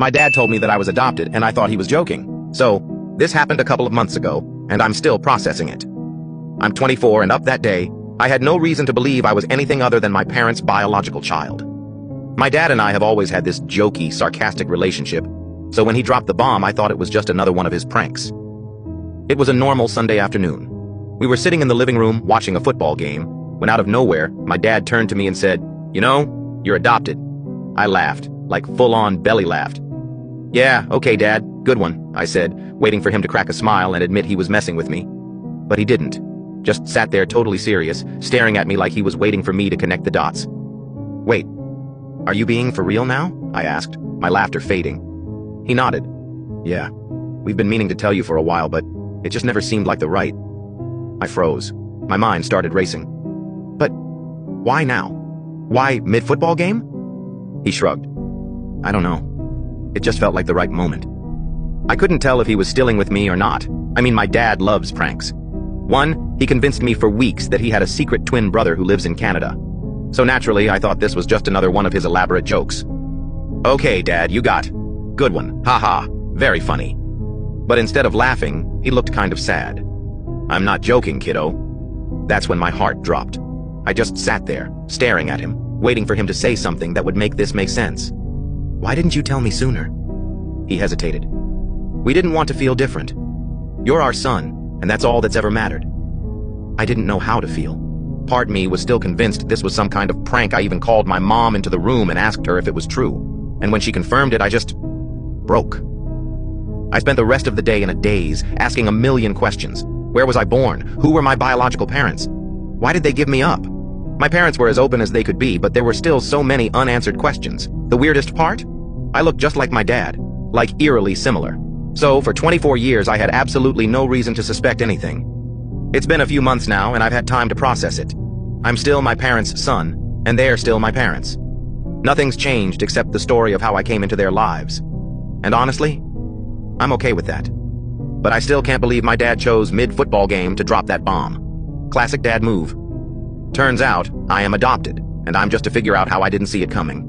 My dad told me that I was adopted, and I thought he was joking. So, this happened a couple of months ago, and I'm still processing it. I'm 24, and up that day, I had no reason to believe I was anything other than my parents' biological child. My dad and I have always had this jokey, sarcastic relationship, so when he dropped the bomb, I thought it was just another one of his pranks. It was a normal Sunday afternoon. We were sitting in the living room watching a football game, when out of nowhere, my dad turned to me and said, "You know, you're adopted." I laughed, like full-on belly laughed. "Yeah, okay, Dad, good one," I said, waiting for him to crack a smile and admit he was messing with me. But he didn't. Just sat there totally serious, staring at me like he was waiting for me to connect the dots. "Wait, are you being for real now?" I asked, my laughter fading. He nodded. "Yeah, we've been meaning to tell you for a while, but it just never seemed like the right." I froze. My mind started racing. "But why now? Why mid-football game?" He shrugged. "I don't know. It just felt like the right moment." I couldn't tell if he was stilling with me or not. I mean, my dad loves pranks. One, he convinced me for weeks that he had a secret twin brother who lives in Canada. So naturally, I thought this was just another one of his elaborate jokes. "Okay, Dad, you got. Good one. Haha. Very funny." But instead of laughing, he looked kind of sad. "I'm not joking, kiddo." That's when my heart dropped. I just sat there, staring at him, waiting for him to say something that would make this make sense. "Why didn't you tell me sooner?" He hesitated. "We didn't want to feel different. You're our son, and that's all that's ever mattered." I didn't know how to feel. Part me was still convinced this was some kind of prank. I even called my mom into the room and asked her if it was true. And when she confirmed it, I just broke. I spent the rest of the day in a daze, asking a million questions. Where was I born? Who were my biological parents? Why did they give me up? My parents were as open as they could be, but there were still so many unanswered questions. The weirdest part? I looked just like my dad, like eerily similar. So, for 24 years, I had absolutely no reason to suspect anything. It's been a few months now, and I've had time to process it. I'm still my parents' son, and they're still my parents. Nothing's changed except the story of how I came into their lives. And honestly, I'm okay with that. But I still can't believe my dad chose mid-football game to drop that bomb. Classic dad move. Turns out, I am adopted, and I'm just to figure out how I didn't see it coming.